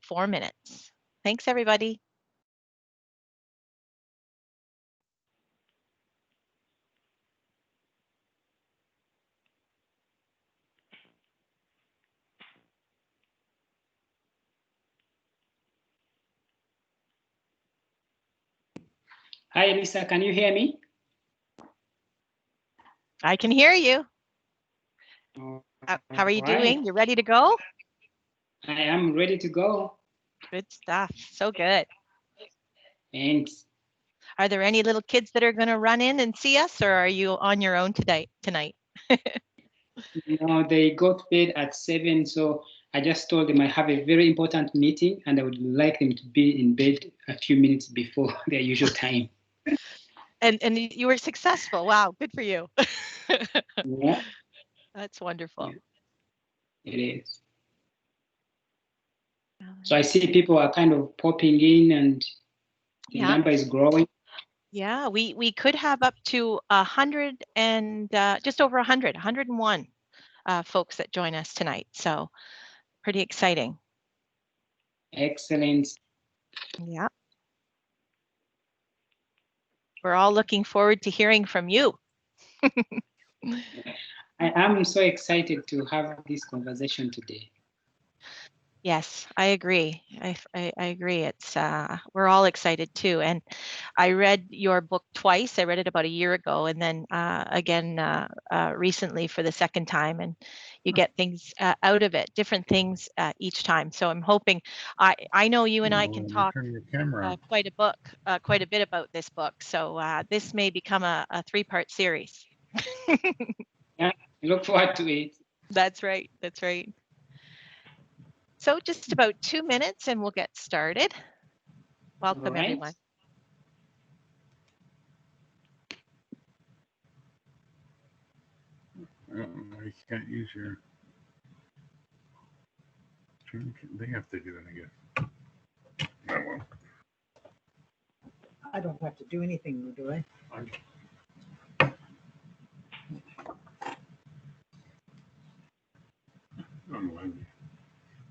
4 minutes. Thanks, everybody. Hi, Lisa, can you hear me? I can hear you. How are you doing? You ready to go? I am ready to go. Good stuff. So good. Thanks. Are there any little kids that are going to run in and see us, or are you on your own tonight? No, they go to bed at 7, so I just told them I have a very important meeting and I would like them to be in bed a few minutes before their usual time. And you were successful. Wow, good for you. Yeah. That's wonderful. It is. So I see people are kind of popping in and the number is growing. Yeah, we could have up to 100 and just over 100, 101 folks that join us tonight. So pretty exciting. Excellent. Yeah. We're all looking forward to hearing from you. I am so excited to have this conversation today. Yes, I agree. I agree. It's we're all excited too. And I read your book twice. I read it about a year ago, and then again recently for the second time. And you get things out of it, different things each time. So I'm hoping. I know you and I can talk quite a bit about this book. So this may become a 3-part series. Yeah, I look forward to it. That's right. That's right. So just about 2 minutes and we'll get started. Welcome, everyone. You can't use your... They have to do it, I guess. I won't. I don't have to do anything, do I?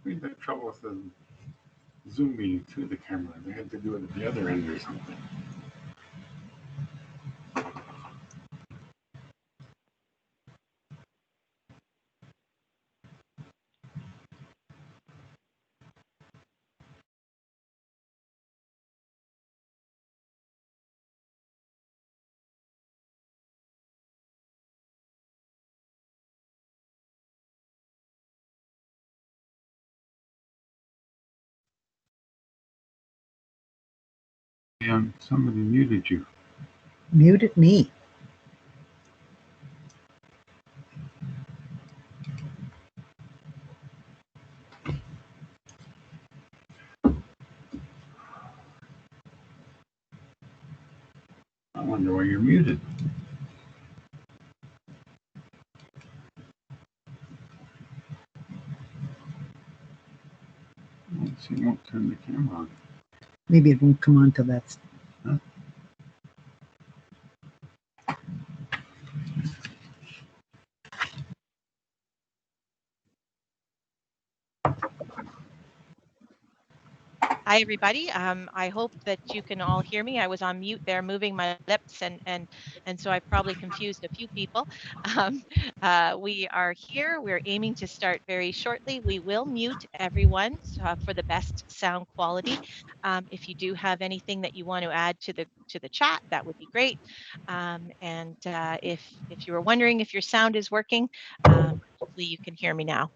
We had trouble with the Zoom meeting through the camera. They had to do it at the other end or something. Somebody muted you. Muted me. I wonder why you're muted. She won't turn the camera on. Maybe it won't come on till that's... Huh? Hi, everybody. I hope that you can all hear me. I was on mute there, moving my lips, and so I probably confused a few people. We are here. We're aiming to start very shortly. We will mute everyone for the best sound quality. If you do have anything that you want to add to the chat, that would be great. If you were wondering if your sound is working, hopefully you can hear me now.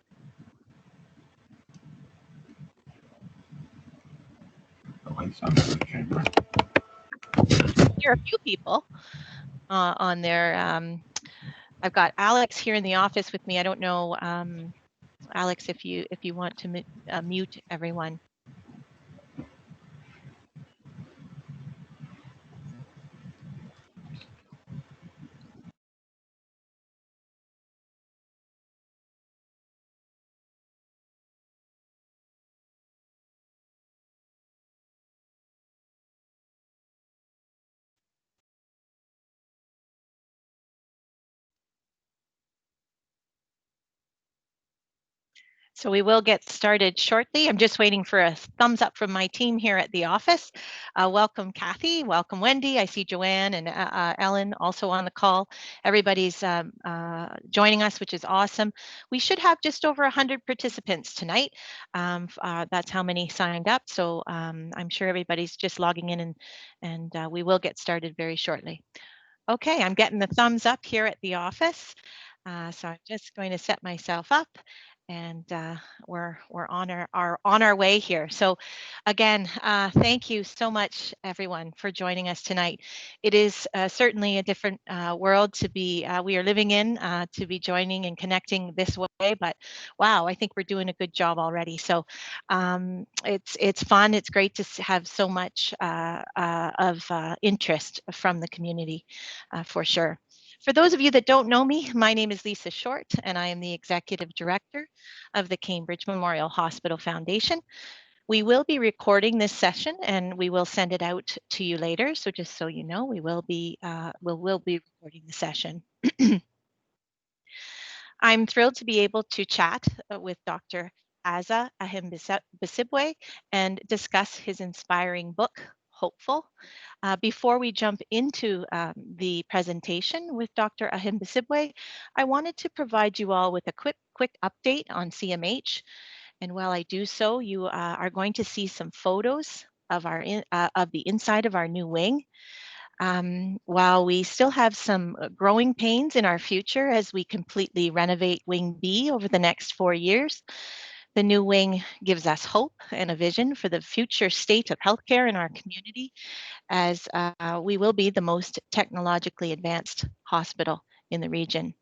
There are a few people on there. I've got Alex here in the office with me. I don't know, Alex, if you want to mute everyone. So we will get started shortly. I'm just waiting for a thumbs up from my team here at the office. Welcome, Kathy. Welcome, Wendy. I see Joanne and Ellen also on the call. Everybody's joining us, which is awesome. We should have just over 100 participants tonight. That's how many signed up. So I'm sure everybody's just logging in, and we will get started very shortly. Okay, I'm getting the thumbs up here at the office. So I'm just going to set myself up, and we're on our way here. So again, thank you so much, everyone, for joining us tonight. It is certainly a different world to be we are living in, to be joining and connecting this way. But wow, I think we're doing a good job already. So it's fun. It's great to have so much of interest from the community, for sure. For those of you that don't know me, my name is Lisa Short, and I am the Executive Director of the Cambridge Memorial Hospital Foundation. We will be recording this session, and we will send it out to you later. So just so you know, we will be recording the session. I'm thrilled to be able to chat with Dr. Asa Ahimbisibwe and discuss his inspiring book, Hopeful. Before we jump into the presentation with Dr. Ahimbisibwe, I wanted to provide you all with a quick update on CMH. And while I do so, you are going to see some photos of the inside of our new wing. While we still have some growing pains in our future as we completely renovate Wing B over the next 4 years, the new wing gives us hope and a vision for the future state of healthcare in our community, as we will be the most technologically advanced hospital in the region.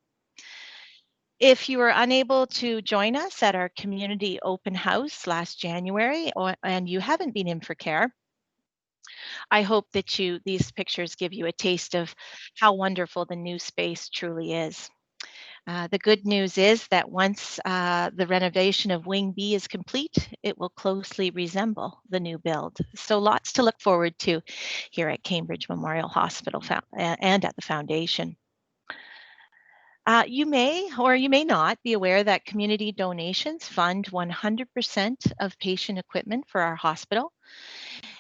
If you were unable to join us at our community open house last January, and you haven't been in for care, I hope that these pictures give you a taste of how wonderful the new space truly is. The good news is that once the renovation of Wing B is complete, it will closely resemble the new build. So lots to look forward to here at Cambridge Memorial Hospital and at the foundation. You may or you may not be aware that community donations fund 100% of patient equipment for our hospital.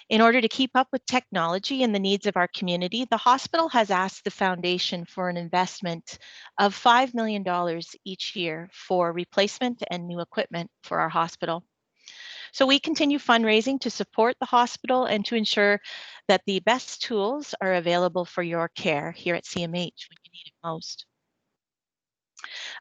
In order to keep up with technology and the needs of our community, the hospital has asked the foundation for an investment of $5 million each year for replacement and new equipment for our hospital. So we continue fundraising to support the hospital and to ensure that the best tools are available for your care here at CMH when you need it most.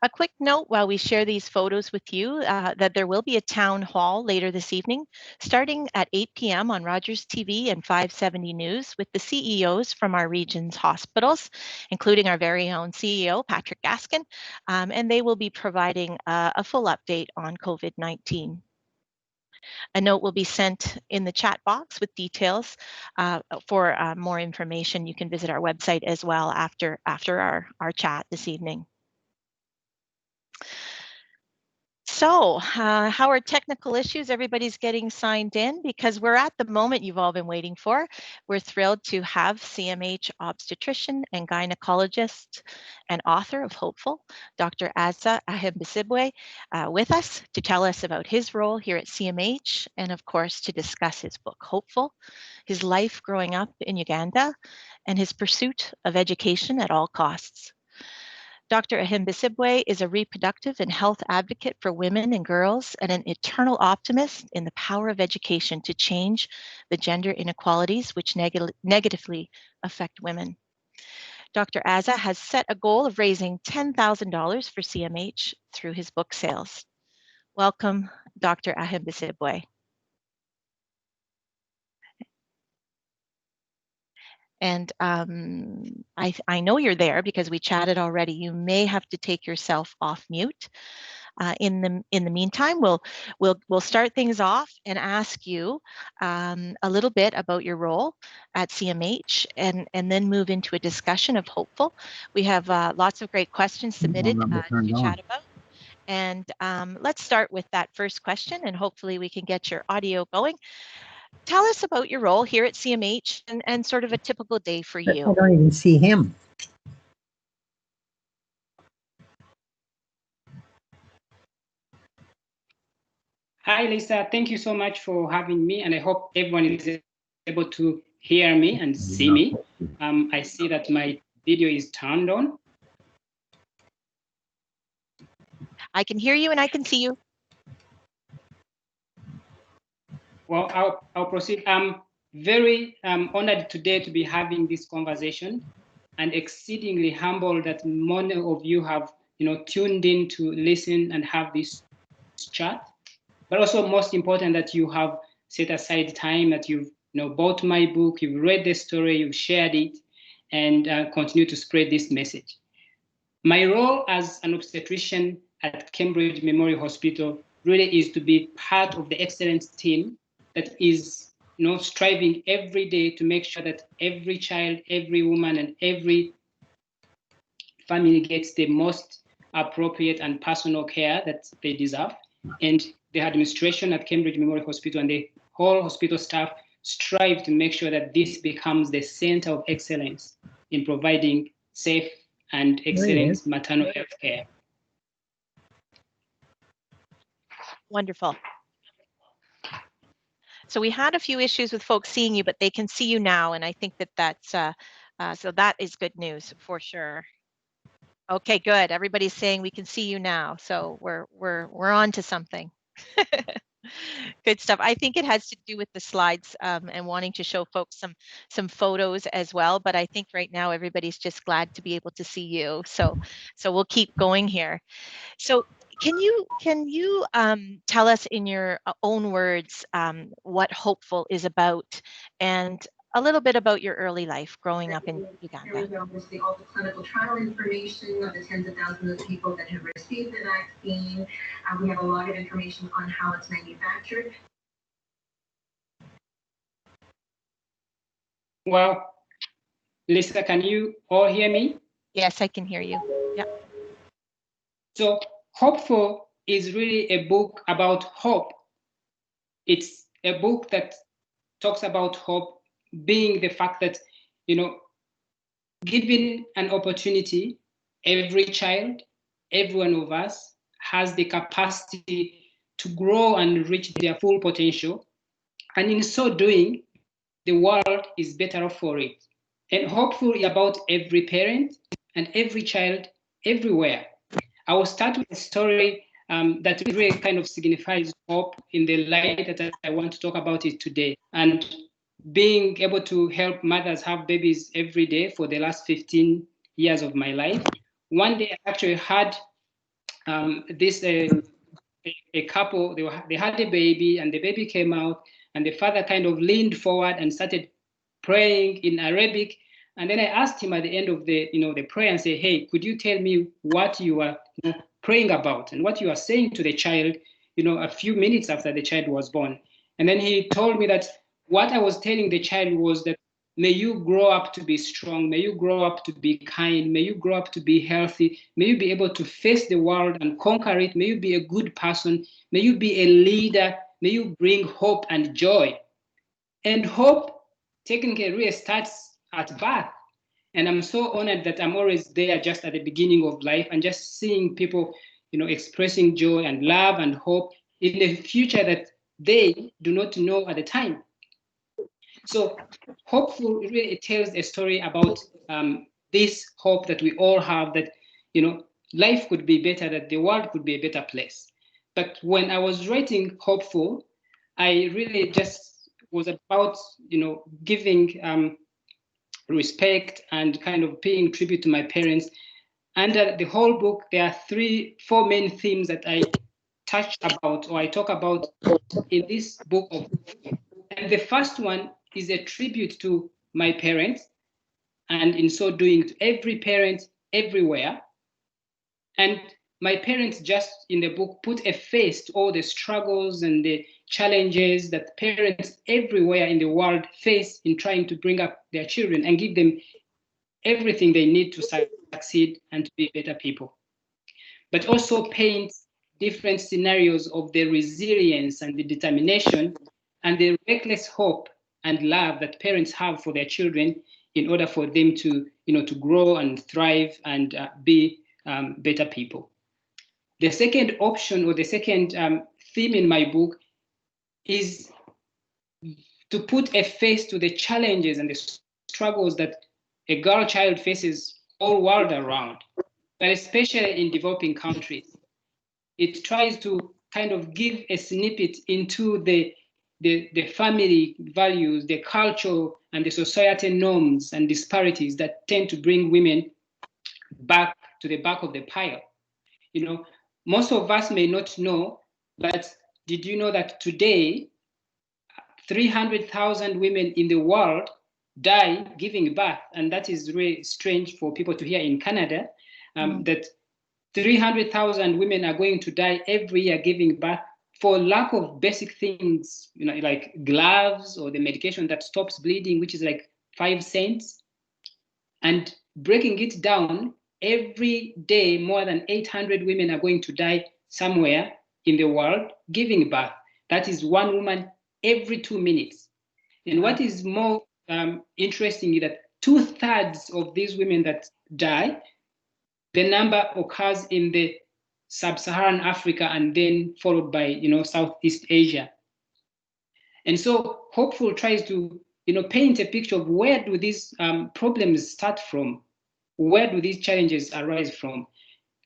A quick note while we share these photos with you, that there will be a town hall later this evening, starting at 8 p.m. on Rogers TV and 570 News with the CEOs from our region's hospitals, including our very own CEO, Patrick Gaskin, and they will be providing a full update on COVID-19. A note will be sent in the chat box with details. For more information, you can visit our website as well after our chat this evening. So how are technical issues? Everybody's getting signed in because we're at the moment you've all been waiting for. We're thrilled to have CMH obstetrician and gynecologist and author of Hopeful, Dr. Asa Ahimbisibwe, with us to tell us about his role here at CMH and of course to discuss his book, Hopeful, his life growing up in Uganda, and his pursuit of education at all costs. Dr. Ahimbisibwe is a reproductive and health advocate for women and girls and an eternal optimist in the power of education to change the gender inequalities which negatively affect women. Dr. Asa has set a goal of raising $10,000 for CMH through his book sales. Welcome, Dr. Ahimbisibwe. And I know you're there because we chatted already. You may have to take yourself off mute. In the meantime, we'll start things off and ask you a little bit about your role at CMH, and then move into a discussion of Hopeful. We have lots of great questions submitted to chat about. And let's start with that first question, and hopefully we can get your audio going. Tell us about your role here at CMH and sort of a typical day for you. I don't even see him. Hi, Lisa. Thank you so much for having me, and I hope everyone is able to hear me and see me. I see that my video is turned on. I can hear you and I can see you. Well, I'll proceed. I'm very honored today to be having this conversation, and exceedingly humbled that many of you have, tuned in to listen and have this chat. But also most important that you have set aside time, that you've bought my book, you've read the story, you've shared it, and continue to spread this message. My role as an obstetrician at Cambridge Memorial Hospital really is to be part of the excellence team that is striving every day to make sure that every child, every woman, and every family gets the most appropriate and personal care that they deserve. And the administration at Cambridge Memorial Hospital and the whole hospital staff strive to make sure that this becomes the center of excellence in providing safe and excellent maternal health care. Wonderful. So we had a few issues with folks seeing you, but they can see you now, and I think that that's so that is good news for sure. Okay, good. Everybody's saying we can see you now, so we're on to something. Good stuff. I think it has to do with the slides and wanting to show folks some photos as well. But I think right now everybody's just glad to be able to see you. So we'll keep going here. So can you tell us in your own words what Hopeful is about, and a little bit about your early life growing up in Uganda? Here we go. This is all the clinical trial information of the tens of thousands of people that have received the vaccine. We have a lot of information on how it's manufactured. Well, Lisa, can you all hear me? Yes, I can hear you. Yeah. So Hopeful is really a book about hope. It's a book that talks about hope being the fact that, given an opportunity, every child, every one of us has the capacity to grow and reach their full potential. And in so doing, the world is better off for it. And Hopeful is about every parent and every child everywhere. I will start with a story that really kind of signifies hope in the light that I want to talk about it today. And being able to help mothers have babies every day for the last 15 years of my life, one day I actually had a couple, they had a baby, and the baby came out, and the father kind of leaned forward and started praying in Arabic. And then I asked him at the end of the prayer and say, hey, could you tell me what you are praying about and what you are saying to the child, a few minutes after the child was born? And then he told me that what I was telling the child was that, may you grow up to be strong, may you grow up to be kind, may you grow up to be healthy, may you be able to face the world and conquer it, may you be a good person, may you be a leader, may you bring hope and joy. And hope, technically, really starts at birth. And I'm so honored that I'm always there just at the beginning of life and just seeing people, expressing joy and love and hope in the future that they do not know at the time. So Hopeful really tells a story about this hope that we all have, that, life could be better, that the world could be a better place. But when I was writing Hopeful, I really just was about, giving respect and kind of paying tribute to my parents. Under the whole book, there are 4 main themes that I touch about, or I talk about in this book of. And the first one is a tribute to my parents, and in so doing, to every parent everywhere. And my parents just in the book put a face to all the struggles and the challenges that parents everywhere in the world face in trying to bring up their children and give them everything they need to succeed and to be better people. But also paints different scenarios of the resilience and the determination and the reckless hope and love that parents have for their children in order for them to, to grow and thrive and be better people. The second option, or the second theme in my book is to put a face to the challenges and the struggles that a girl child faces all world around, but especially in developing countries. It tries to kind of give a snippet into the family values, the culture, and the societal norms and disparities that tend to bring women back to the back of the pile. You know, most of us may not know, but did you know that today 300,000 women in the world die giving birth? And that is really strange for people to hear in Canada, that 300,000 women are going to die every year giving birth for lack of basic things, you know, like gloves or the medication that stops bleeding, which is like 5 cents. And breaking it down, every day more than 800 women are going to die somewhere in the world giving birth. That is one woman every 2 minutes. And what is more interesting is that 2/3 of these women that die, the number occurs in the sub-Saharan Africa and then followed by, you know, Southeast Asia. And so Hopeful tries to, you know, paint a picture of where do these problems start from? Where do these challenges arise from?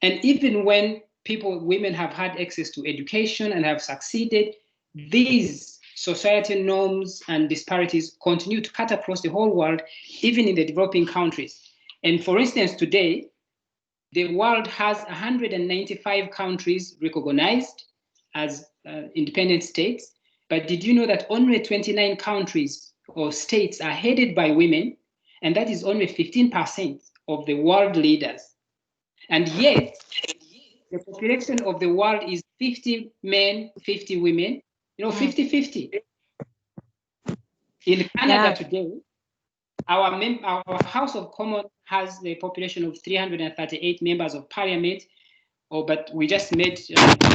And even when women have had access to education and have succeeded, these societal norms and disparities continue to cut across the whole world, even in the developing countries. And for instance, today, the world has 195 countries recognized as independent states. But did you know that only 29 countries or states are headed by women? And that is only 15% of the world leaders. And yet, the population of the world is 50 men, 50 women, you know, 50-50. In Canada today, our House of Commons has the population of 338 members of parliament, but we just made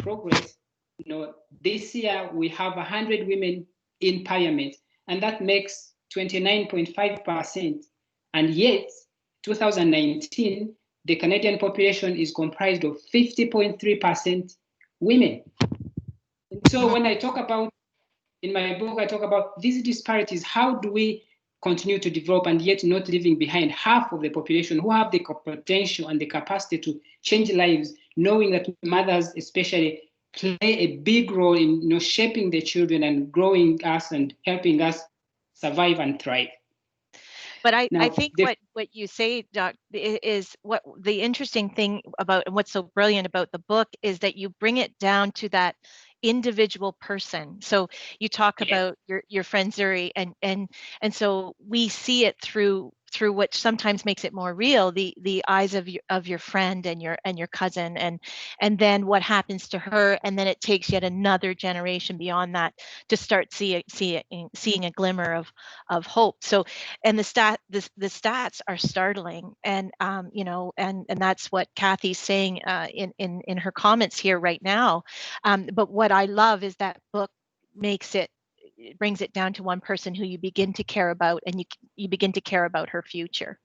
progress. You know, this year we have 100 women in parliament, and that makes 29.5%. And yet, 2019, the Canadian population is comprised of 50.3% women. And so when I talk about, in my book, I talk about these disparities. How do we continue to develop and yet not leaving behind half of the population who have the potential and the capacity to change lives, knowing that mothers especially play a big role in, you know, shaping the children and growing us and helping us survive and thrive. But I think what you say, Doc, is what the interesting thing about, and what's so brilliant about the book is that you bring it down to that individual person. So you talk about your friend Zuri, and so we see it through what sometimes makes it more real, the eyes of your friend and your cousin, and then what happens to her, and then it takes yet another generation beyond that to start seeing a glimmer of hope. So, and the stats are startling, and you know, and that's what Kathy's saying in her comments here right now. But what I love is that book brings it down to one person who you begin to care about, and you begin to care about her future.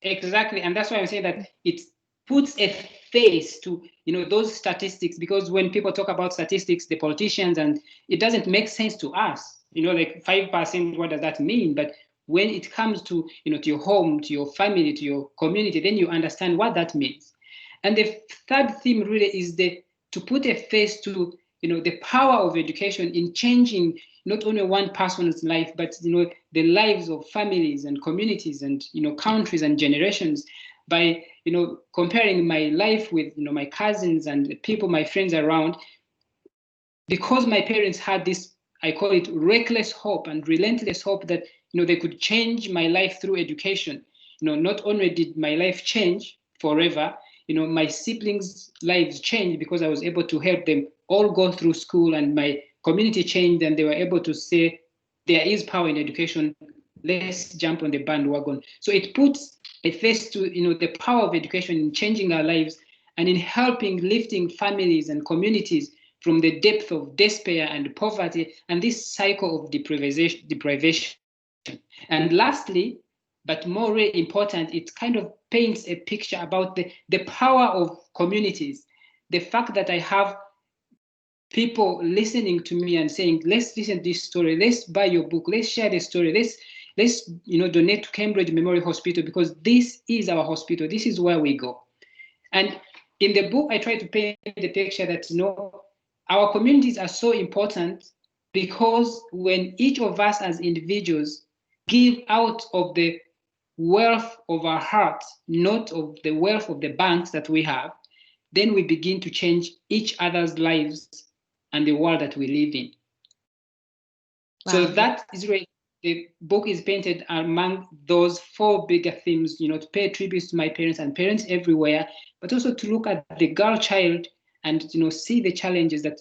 Exactly, and that's why I'm saying that it puts a face to, you know, those statistics, because when people talk about statistics, the politicians, and it doesn't make sense to us, you know, like 5%, what does that mean? But when it comes to, you know, to your home, to your family, to your community, then you understand what that means. And the third theme really is to put a face to, you know, the power of education in changing not only one person's life, but, you know, the lives of families and communities and, you know, countries and generations, by, you know, comparing my life with, you know, my cousins and people, my friends around. Because my parents had this, I call it reckless hope and relentless hope that, you know, they could change my life through education. You know, not only did my life change forever, you know, my siblings' lives changed because I was able to help them all go through school, and my community changed, and they were able to say there is power in education. Let's jump on the bandwagon. So it puts a face to, you know, the power of education in changing our lives and in helping lifting families and communities from the depth of despair and poverty and this cycle of deprivation. And lastly, but more really important, it kind of paints a picture about the power of communities. The fact that I have people listening to me and saying, let's listen to this story, let's buy your book, let's share the story, let's donate to Cambridge Memorial Hospital, because this is our hospital, this is where we go. And in the book, I try to paint the picture that our communities are so important, because when each of us as individuals give out of the wealth of our heart, not of the wealth of the banks that we have, then we begin to change each other's lives and the world that we live in. Wow. So that is really, the book is painted among those 4 bigger themes, to pay tribute to my parents and parents everywhere, but also to look at the girl child and, see the challenges that,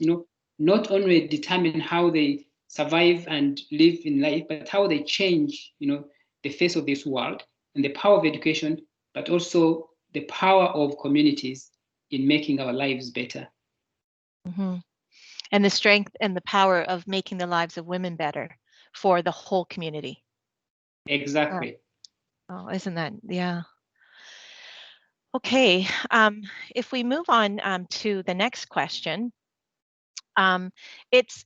not only determine how they survive and live in life, but how they change, the face of this world, and the power of education, but also the power of communities in making our lives better. Mm-hmm. And the strength and the power of making the lives of women better for the whole community. Exactly. Oh, isn't that, yeah. Okay, if we move on to the next question, it's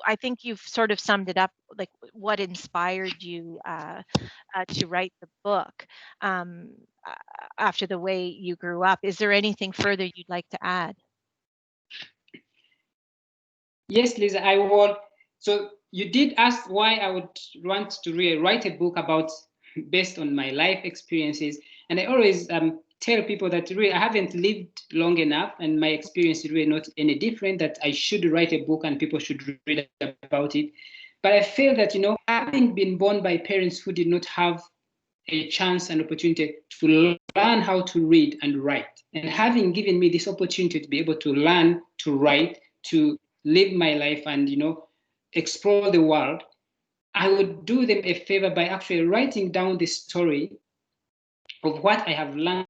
I think you've sort of summed it up, like what inspired you to write the book after the way you grew up. Is there anything further you'd like to add? Yes, Lisa, I would. So you did ask why I would want to really write a book based on my life experiences. And I always tell people that really I haven't lived long enough, and my experience is really not any different, that I should write a book and people should read about it. But I feel that, having been born by parents who did not have a chance and opportunity to learn how to read and write, and having given me this opportunity to be able to learn to write, to live my life and, explore the world, I would do them a favor by actually writing down the story of what I have learned.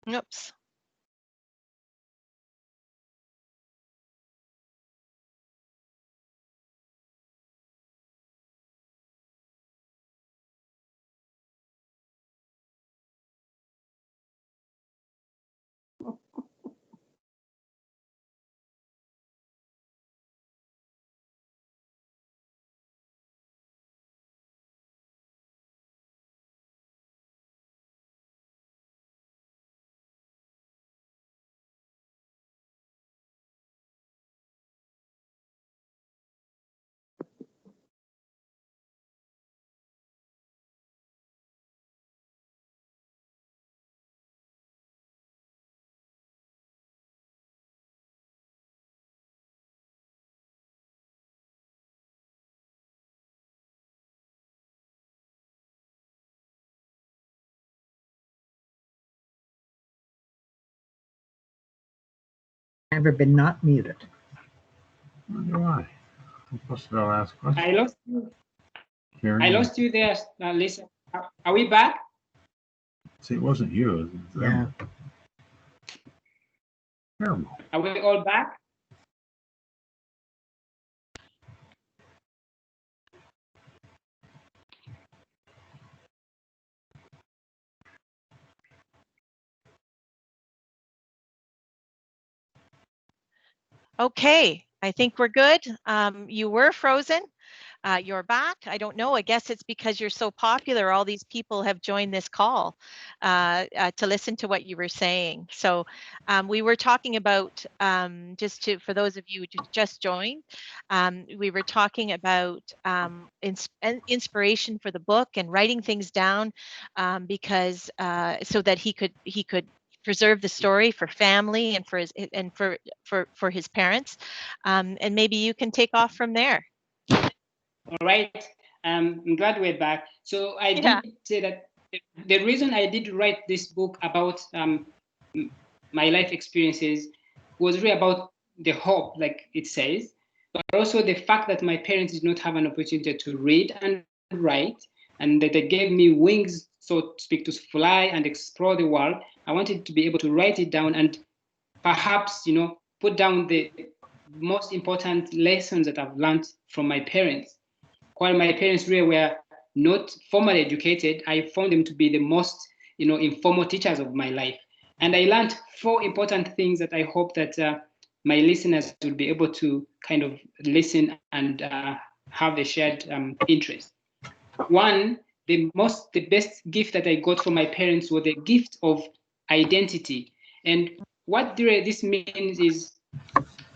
Oops. Never been not muted. Wonder why. I'm supposed to ask questions. I lost you. I lost you there, Lisa. Are we back? See, it wasn't you. It was them. Yeah. Terrible. Are we all back? Okay, I think we're good. You were frozen. You're back. I don't know. I guess it's because you're so popular. All these people have joined this call to listen to what you were saying. So we were talking about, for those of you who just joined, we were talking about inspiration for the book and writing things down because so that he could preserve the story for family and for his parents. And maybe you can take off from there. All right. I'm glad we're back. So I did say that the reason I did write this book about my life experiences was really about the hope, like it says, but also the fact that my parents did not have an opportunity to read and write, and that they gave me wings, so to speak, to fly and explore the world. I wanted to be able to write it down and perhaps, put down the most important lessons that I've learned from my parents. While my parents really were not formally educated, I found them to be the most, informal teachers of my life. And I learned 4 important things that I hope that my listeners will be able to kind of listen and have a shared interest. One, the best gift that I got from my parents was the gift of identity. And what this means is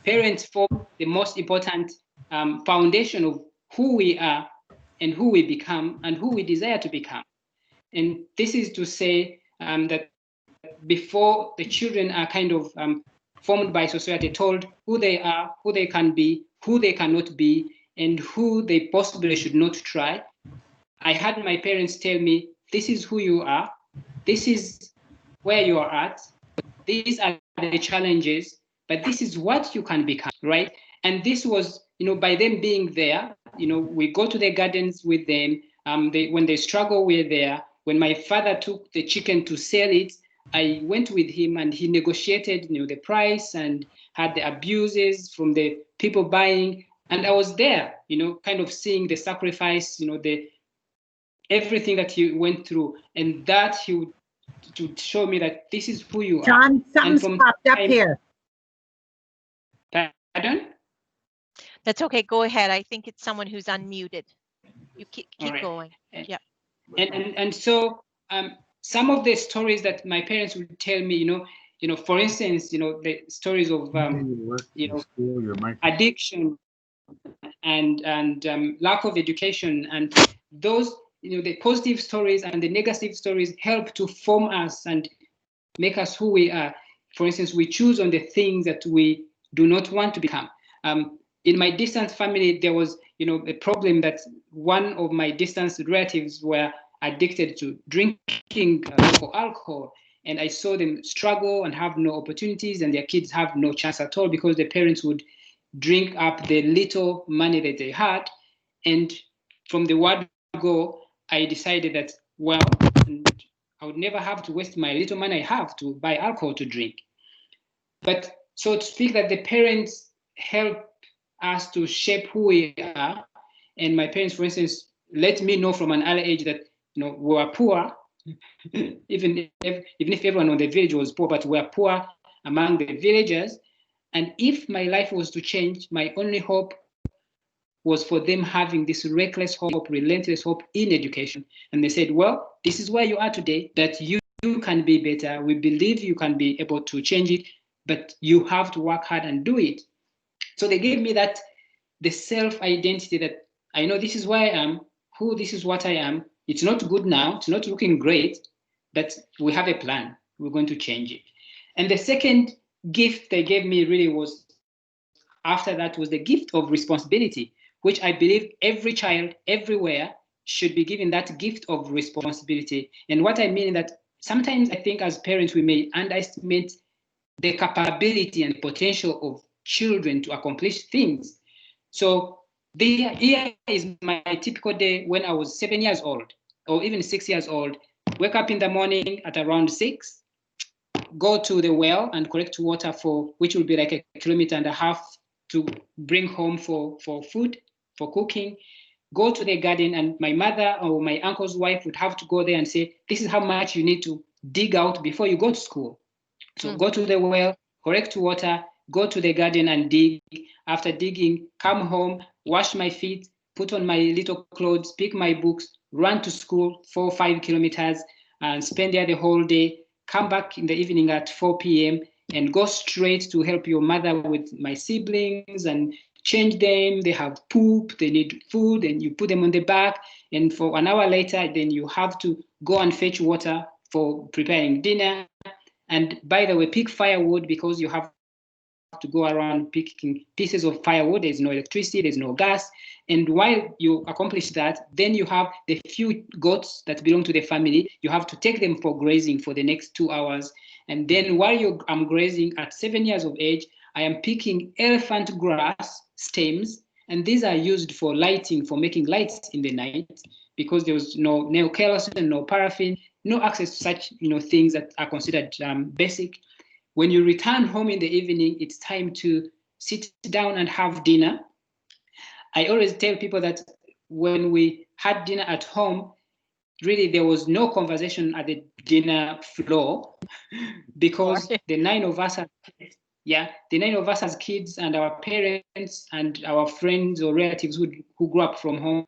parents form the most important foundation of who we are and who we become and who we desire to become. And this is to say that before the children are kind of formed by society, told who they are, who they can be, who they cannot be, and who they possibly should not try, I had my parents tell me, this is who you are, this is where you are at, these are the challenges, but this is what you can become, right? And this was, by them being there, we go to the gardens with them. When they struggle, we're there. When my father took the chicken to sell it, I went with him and he negotiated, the price and had the abuses from the people buying. And I was there, kind of seeing the sacrifice, everything that he went through, and that he would to show me that this is who you are. John, something's popped up here. Pardon? That's okay. Go ahead. I think it's someone who's unmuted. You keep right. going. Yeah. And so some of the stories that my parents would tell me, for instance, the stories of addiction and lack of education, and those, the positive stories and the negative stories help to form us and make us who we are. For instance, we choose on the things that we do not want to become. In my distant family, there was, a problem that one of my distant relatives were addicted to drinking local alcohol. And I saw them struggle and have no opportunities, and their kids have no chance at all because the parents would drink up the little money that they had. And from the word go, I decided that, well, I would never have to waste my little money I have to buy alcohol to drink. But so to speak, that the parents help us to shape who we are. And my parents, for instance, let me know from an early age that, we were poor, even if everyone in the village was poor, but we were poor among the villagers. And if my life was to change, my only hope was for them having this reckless hope, relentless hope in education. And they said, well, this is where you are today, that you can be better. We believe you can be able to change it, but you have to work hard and do it. So they gave me that, the self-identity that I know this is where I am, this is what I am. It's not good now, it's not looking great, but we have a plan. We're going to change it. And the second gift they gave me really was, after that, was the gift of responsibility, which I believe every child everywhere should be given that gift of responsibility. And what I mean is that sometimes I think as parents, we may underestimate the capability and potential of children to accomplish things. So here is my typical day when I was 7 years old, or even 6 years old. Wake up in the morning at around 6, go to the well and collect water which will be like 1.5 kilometers to bring home for food, for cooking. Go to the garden, and my mother or my uncle's wife would have to go there and say, this is how much you need to dig out before you go to school. So go to the well, collect water, go to the garden and dig. After digging, come home, wash my feet, put on my little clothes, pick my books, run to school 4 or 5 kilometers, and spend there the whole day. Come back in the evening at 4 p.m. and go straight to help your mother with my siblings and change them. They have poop, they need food, and you put them on the back. And for an hour later, then you have to go and fetch water for preparing dinner. And by the way, pick firewood, because you have to go around picking pieces of firewood. There's no electricity, there's no gas. And while you accomplish that, then you have the few goats that belong to the family. You have to take them for grazing for the next 2 hours. And then while I'm grazing at 7 years of age, I am picking elephant grass stems. And these are used for lighting, for making lights in the night, because there was no kerosene, no paraffin, no access to such things that are considered basic. When you return home in the evening, it's time to sit down and have dinner. I always tell people that when we had dinner at home, really there was no conversation at the dinner floor because the 9 of us as kids and our parents and our friends or relatives who grew up from home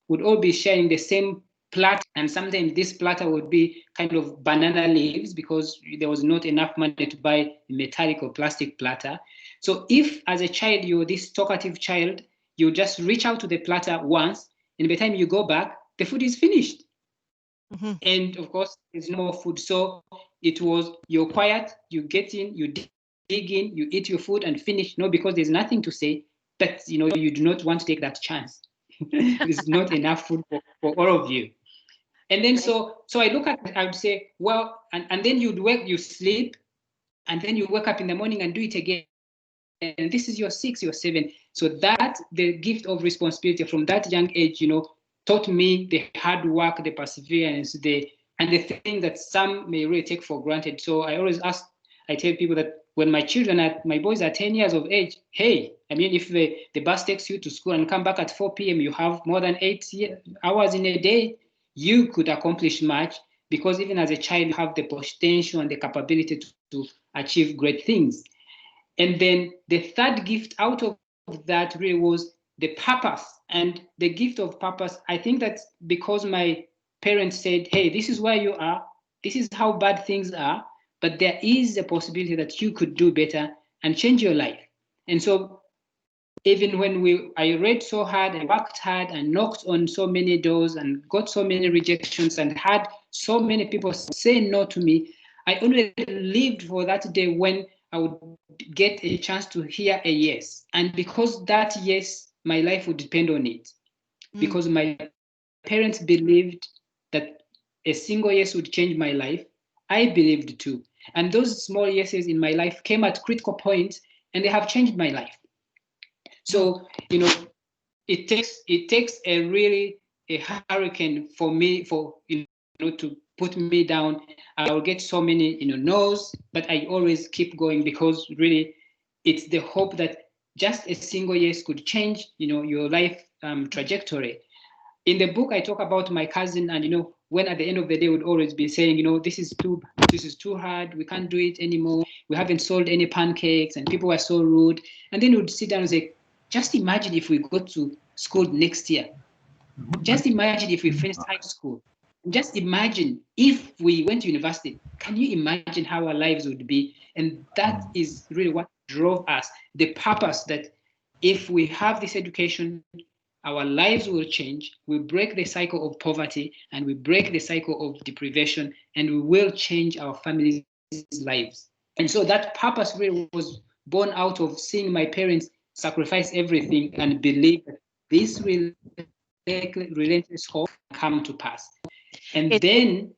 would all be sharing the same platter, and sometimes this platter would be kind of banana leaves because there was not enough money to buy a metallic or plastic platter. So if as a child you're this talkative child, you just reach out to the platter once, and by the time you go back, the food is finished. Mm-hmm. And of course, there's no more food. So it was, you're quiet, you get in, you dig in, you eat your food and finish. No, because there's nothing to say, but you do not want to take that chance. There's not enough food for all of you. And then so I look at it, I would say, well, and then you sleep, and then you wake up in the morning and do it again. And this is your 6, your 7. So that the gift of responsibility from that young age, taught me the hard work, the perseverance, and the thing that some may really take for granted. So I tell people that when my boys are 10 years of age, hey, I mean, if the bus takes you to school and come back at 4 p.m., you have more than 8 hours in a day, you could accomplish much, because even as a child, you have the potential and the capability to achieve great things. And then the third gift out of that really was the purpose. And the gift of purpose, I think that's because my parents said, hey, this is where you are, this is how bad things are, but there is a possibility that you could do better and change your life. And so even when I read so hard, I worked hard and knocked on so many doors and got so many rejections and had so many people say no to me, I only lived for that day when I would get a chance to hear a yes. And because that yes, my life would depend on it. Because my parents believed that a single yes would change my life, I believed too. And those small yeses in my life came at critical points, and they have changed my life. So, it takes a hurricane for me, to put me down. I'll get so many, no's, but I always keep going, because really it's the hope that just a single yes could change, your life trajectory. In the book, I talk about my cousin, and when at the end of the day would always be saying, this is too hard, we can't do it anymore, we haven't sold any pancakes, and people were so rude. And then would sit down and say, just imagine if we go to school next year. Just imagine if we finished high school. Just imagine if we went to university. Can you imagine how our lives would be? And that is really what drove us, the purpose that if we have this education, our lives will change. We break the cycle of poverty, and we break the cycle of deprivation, and we will change our families' lives. And so that purpose really was born out of seeing my parents sacrifice everything and believe that this relentless hope come to pass. And then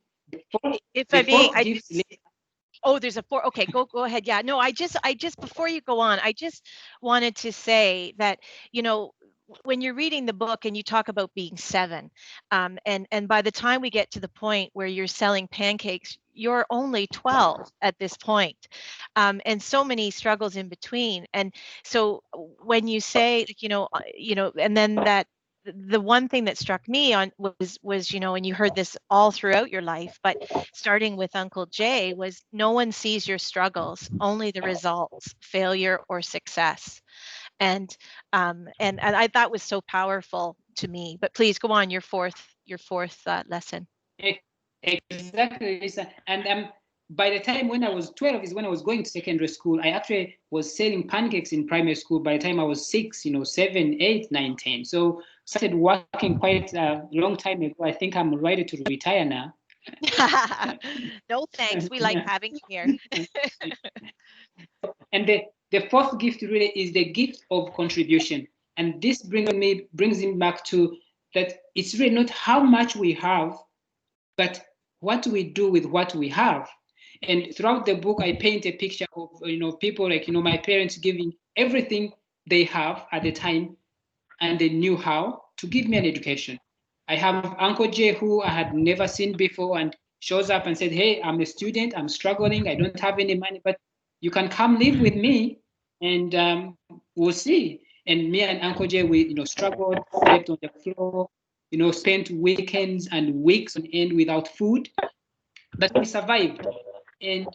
Oh, there's a 4. Okay, go ahead. Yeah, no, I just before you go on, I just wanted to say that, when you're reading the book and you talk about being 7, and by the time we get to the point where you're selling pancakes, you're only 12 at this point, and so many struggles in between. And so when you say, and then that, the one thing that struck me on was, and you heard this all throughout your life, but starting with Uncle Jay, was no one sees your struggles, only the results, failure or success. And I thought was so powerful to me. But please go on, your fourth lesson. Exactly, Lisa. And by the time when I was 12 is when I was going to secondary school. I actually was selling pancakes in primary school by the time I was 6, 7, 8, 9, 10. So started working quite a long time ago. I think I'm ready to retire now. No thanks, we like having you here. And the fourth gift really is the gift of contribution. And this brings me back to that it's really not how much we have, but what we do with what we have. And throughout the book, I paint a picture of people like my parents giving everything they have at the time, and they knew how to give me an education. I have Uncle Jay, who I had never seen before, and shows up and said, "Hey, I'm a student. I'm struggling. I don't have any money, but you can come live with me, and we'll see." And me and Uncle Jay, we struggled, slept on the floor, spent weekends and weeks on end without food, but we survived. And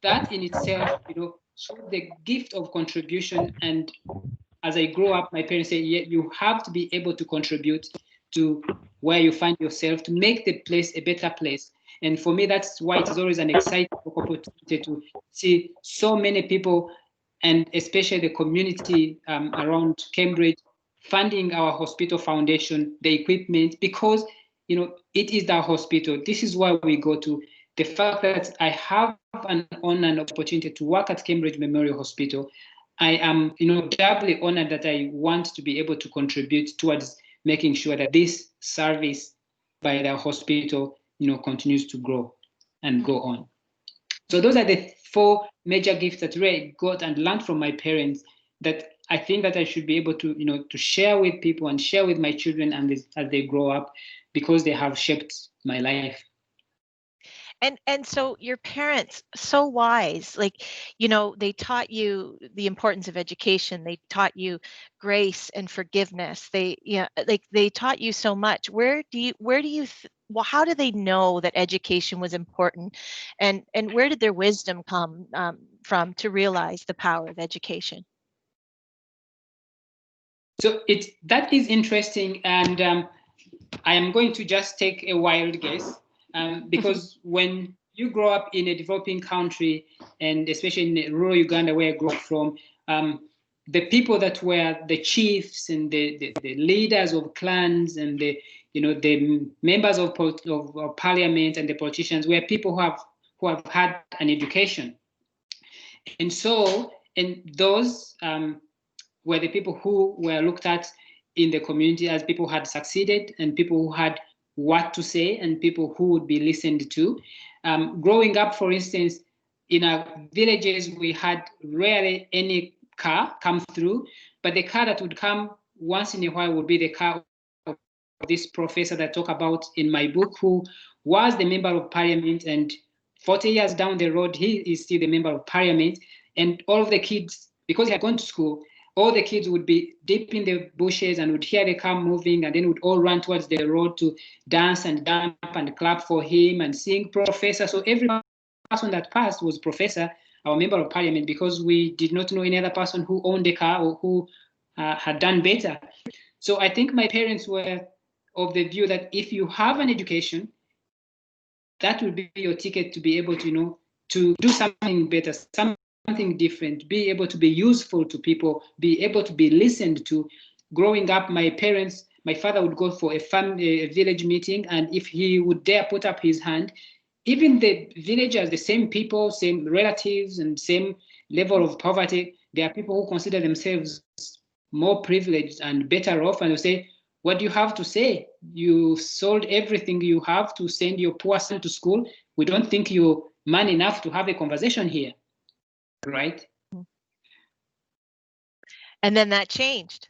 that in itself, showed the gift of contribution. And as I grow up, my parents say, yeah, you have to be able to contribute to where you find yourself to make the place a better place. And for me, that's why it is always an exciting opportunity to see so many people, and especially the community around Cambridge, funding our hospital foundation, the equipment, because it is our hospital. This is why we go to. The fact that I have an honor and opportunity to work at Cambridge Memorial Hospital, I am, doubly honored that I want to be able to contribute towards making sure that this service by the hospital, continues to grow and go on. So those are the 4 major gifts that I got and learned from my parents that I think that I should be able to, to share with people and share with my children and as they grow up, because they have shaped my life. And so your parents, so wise, like, they taught you the importance of education. They taught you grace and forgiveness. They taught you so much. Well, how do they know that education was important, and where did their wisdom come from to realize the power of education? So that is interesting, and I am going to just take a wild guess. Because when you grow up in a developing country, and especially in rural Uganda, where I grew up from, the people that were the chiefs and the leaders of clans and the members of parliament and the politicians were people who have had an education, and so those were the people who were looked at in the community as people who had succeeded and people who had what to say and people who would be listened to. Growing up, for instance, in our villages, we had rarely any car come through, but the car that would come once in a while would be the car of this professor that I talk about in my book, who was the member of parliament, and 40 years down the road, he is still the member of parliament. And all of the kids, because he had gone to school, all the kids would be deep in the bushes and would hear the car moving, and then would all run towards the road to dance and jump and clap for him and sing professor. So every person that passed was professor, our member of parliament, because we did not know any other person who owned a car or who had done better. So I think my parents were of the view that if you have an education, that will be your ticket to be able to, to do something better, something different, be able to be useful to people, be able to be listened to. Growing up, my father would go for a village meeting, and if he would dare put up his hand, even the villagers, the same people, same relatives, and same level of poverty, there are people who consider themselves more privileged and better off, and they say, what do you have to say? You sold everything you have to send your poor son to school. We don't think you're man enough to have a conversation here. Right? And then that changed.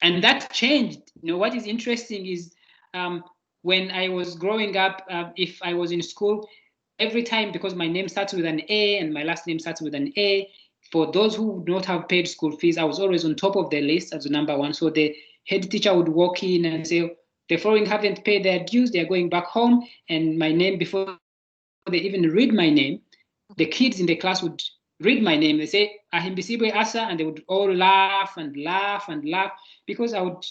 And that changed. What is interesting is when I was growing up, if I was in school, every time, because my name starts with an A and my last name starts with an A, for those who would not have paid school fees, I was always on top of the list as the number one. So the head teacher would walk in and say, the following haven't paid their dues, they're going back home. And my name, before they even read my name, the kids in the class would read my name. They say, Ahimbisibwe Asa, and they would all laugh and laugh and laugh, because I would,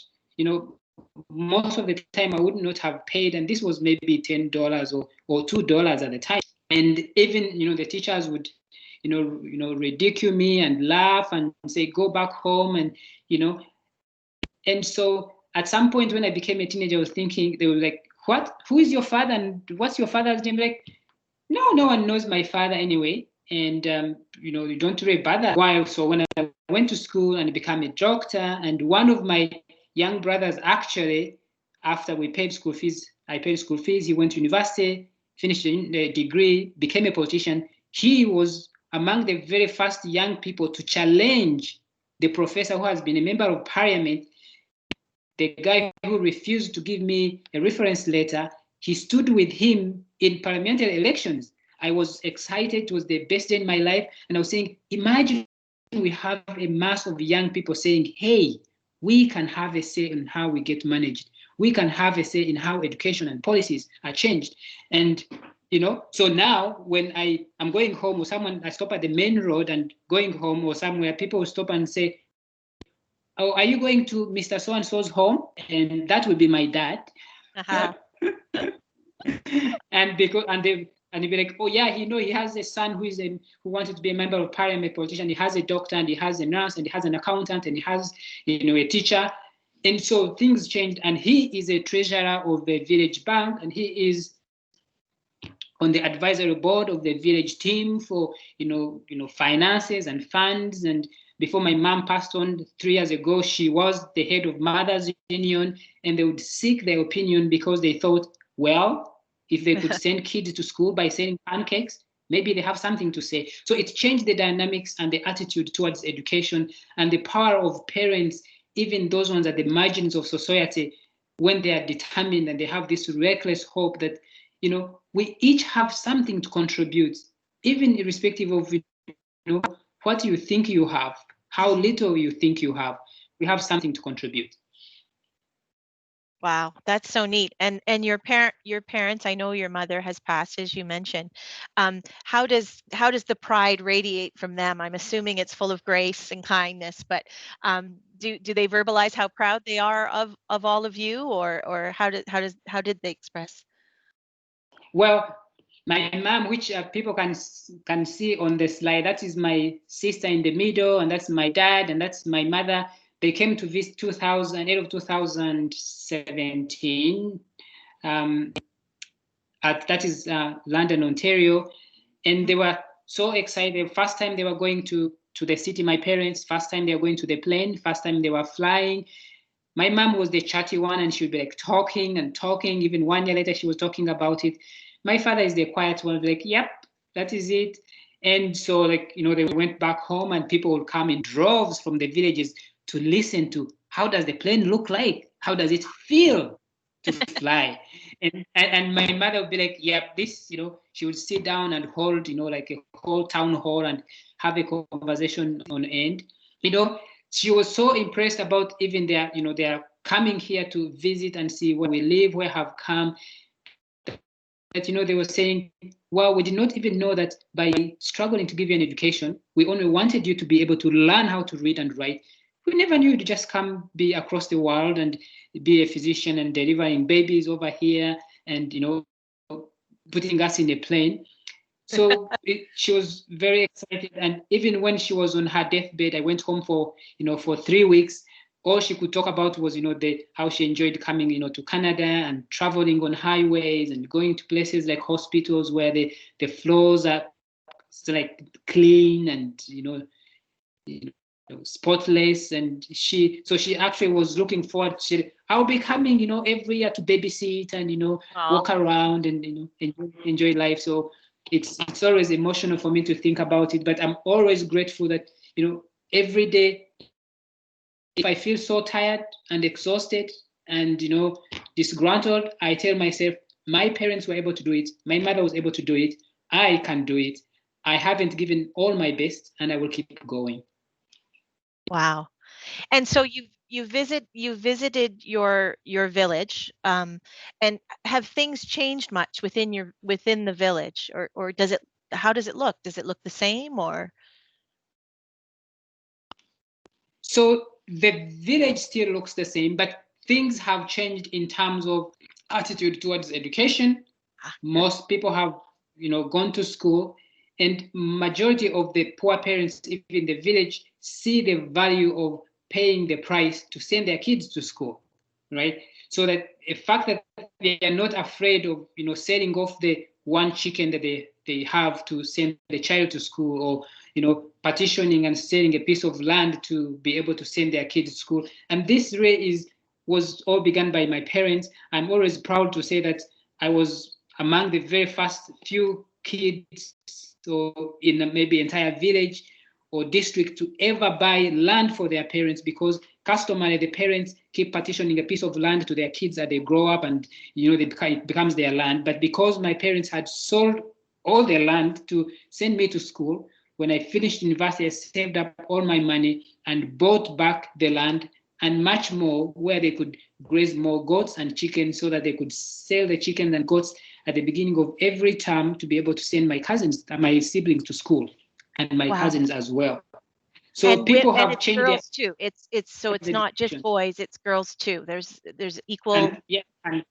most of the time I would not have paid, and this was maybe $10 or $2 at the time. And even, the teachers would, ridicule me and laugh and say, go back home, and, and so at some point when I became a teenager, I was thinking, they were like, what? Who is your father? And what's your father's name? Like, no one knows my father anyway. And, you don't really bother. Why? So when I went to school and became a doctor, and one of my young brothers, actually, after we paid school fees, I paid school fees, he went to university, finished the degree, became a politician. He was among the very first young people to challenge the professor who has been a member of parliament, the guy who refused to give me a reference letter. He stood with him in parliamentary elections. I was excited. It was the best day in my life. And I was saying, imagine we have a mass of young people saying, hey, we can have a say in how we get managed. We can have a say in how education and policies are changed. And so now when I am going home, or I stop at the main road and going home or somewhere, people will stop and say, "Oh, are you going to Mr. So-and-so's home?" And that will be my dad. Uh-huh. And they'll be like, "Oh yeah, he has a son who wanted to be a member of parliament, a politician. He has a doctor, and he has a nurse, and he has an accountant, and he has a teacher." And so things changed, and he is a treasurer of the village bank, and he is on the advisory board of the village team for finances and funds. And before my mom passed on 3 years ago, she was the head of Mothers Union, and they would seek their opinion because they thought, well, if they could send kids to school by selling pancakes, maybe they have something to say. So it changed the dynamics and the attitude towards education and the power of parents, even those ones at the margins of society, when they are determined and they have this reckless hope that we each have something to contribute, even irrespective of what you think you have, how little you think you have. We have something to contribute. Wow, that's so neat. And your parents, I know your mother has passed, as you mentioned. How does the pride radiate from them? I'm assuming it's full of grace and kindness, but do they verbalize how proud they are of all of you, or how did they express? Well, my mom, which people can see on the slide, that is my sister in the middle, and that's my dad, and that's my mother. They came to visit 2017. That is London, Ontario, and they were so excited. First time they were going to the city, my parents, first time they were going to the plane, first time they were flying. My mom was the chatty one, and she would be like talking and talking. Even 1 year later, she was talking about it. My father is the quiet one, like, yep, that is it. And so, they went back home, and people would come in droves from the villages to listen to how does the plane look like? How does it feel to fly? And my mother would be like, yep, this, she would sit down and hold, like a whole town hall and have a conversation on end. She was so impressed about even their coming here to visit and see where we live, where have come, that they were saying, well, we did not even know that by struggling to give you an education, we only wanted you to be able to learn how to read and write. We never knew you'd just come be across the world and be a physician and delivering babies over here and putting us in a plane. So she was very excited, and even when she was on her deathbed, I went home for 3 weeks. All she could talk about was how she enjoyed coming to Canada and traveling on highways and going to places like hospitals where the floors are like clean and spotless. And she actually was looking forward. I'll be coming every year to babysit and walk around and enjoy life. So it's always emotional for me to think about it, but I'm always grateful that every day, if I feel so tired and exhausted and disgruntled, I tell myself, my parents were able to do it, my mother was able to do it, I can do it. I haven't given all my best, and I will keep going. Wow. And so you visited your village, and have things changed much within the village, or how does it look? Does it look the same, or? So the village still looks the same, but things have changed in terms of attitude towards education. Most people have gone to school, and majority of the poor parents, even in the village, see the value of paying the price to send their kids to school, right? So that the fact that they are not afraid of selling off the one chicken that they have to send the child to school, or partitioning and selling a piece of land to be able to send their kids to school. And this really was all begun by my parents. I'm always proud to say that I was among the very first few kids, so in maybe entire village or district, to ever buy land for their parents, because customarily the parents keep partitioning a piece of land to their kids as they grow up, and it becomes their land. But because my parents had sold all their land to send me to school, when I finished university, I saved up all my money and bought back the land and much more, where they could graze more goats and chickens so that they could sell the chickens and goats at the beginning of every term to be able to send my cousins, my siblings to school, and my cousins as well. So and people and have it's changed girls too. It's not just education. boys, it's girls too. There's equal. And yeah, and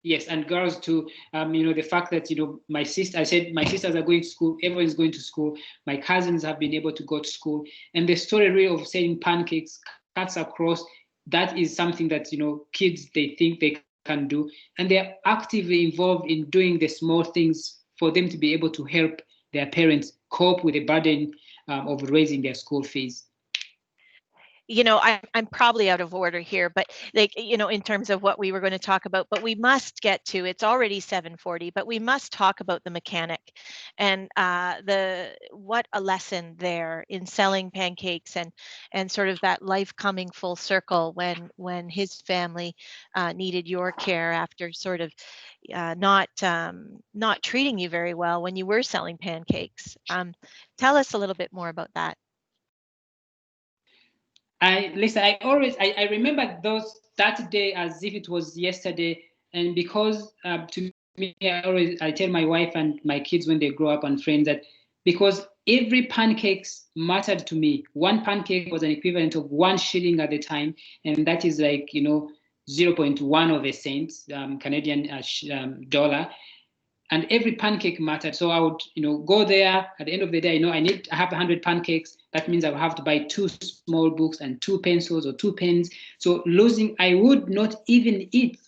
yes, and girls too. The fact that my sister, I said my sisters are going to school, everyone's going to school. My cousins have been able to go to school, and the story really of selling pancakes cuts across. That is something that kids, they think they can do, and they're actively involved in doing the small things for them to be able to help their parents cope with the burden of raising their school fees. I'm probably out of order here, but in terms of what we were going to talk about, but we must get to, it's already 7:40, but we must talk about the mechanic and what a lesson there in selling pancakes and sort of that life coming full circle when his family needed your care after sort of not treating you very well when you were selling pancakes. Tell us a little bit more about that. Listen, I remember that day as if it was yesterday, and because to me, I tell my wife and my kids when they grow up and friends that because every pancakes mattered to me. One pancake was an equivalent of 1 shilling at the time, and that is like 0.1 of a cent, Canadian dollar. And every pancake mattered. So I would, go there at the end of the day. I have 100 pancakes. That means I will have to buy 2 small books and 2 pencils or 2 pens. So I would not even eat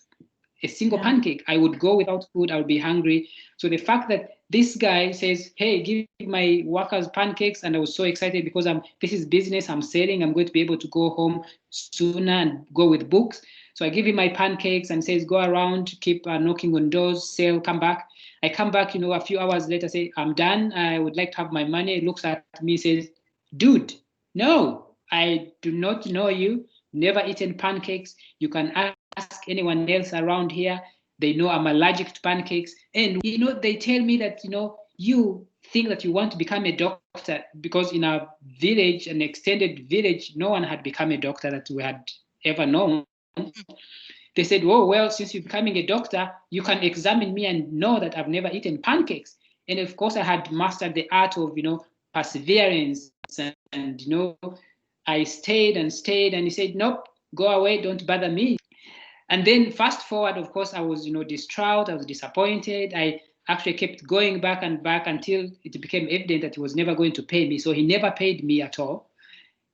a single pancake. I would go without food. I would be hungry. So the fact that this guy says, "Hey, give my workers pancakes," and I was so excited because this is business. I'm selling. I'm going to be able to go home sooner and go with books. So I give him my pancakes and says, "Go around, keep knocking on doors, sell, come back." I come back, a few hours later, say, "I'm done. I would like to have my money." He looks at me, says, "Dude, no, I do not know you. Never eaten pancakes. You can ask anyone else around here. They know I'm allergic to pancakes." And, they tell me that, you think that you want to become a doctor because in our village, an extended village, no one had become a doctor that we had ever known. They said, "Oh, well, since you're becoming a doctor, you can examine me and know that I've never eaten pancakes." And of course, I had mastered the art of, perseverance. And I stayed and stayed. And he said, "Nope, go away. Don't bother me." And then fast forward, of course, I was, distraught. I was disappointed. I actually kept going back and back until it became evident that he was never going to pay me. So he never paid me at all.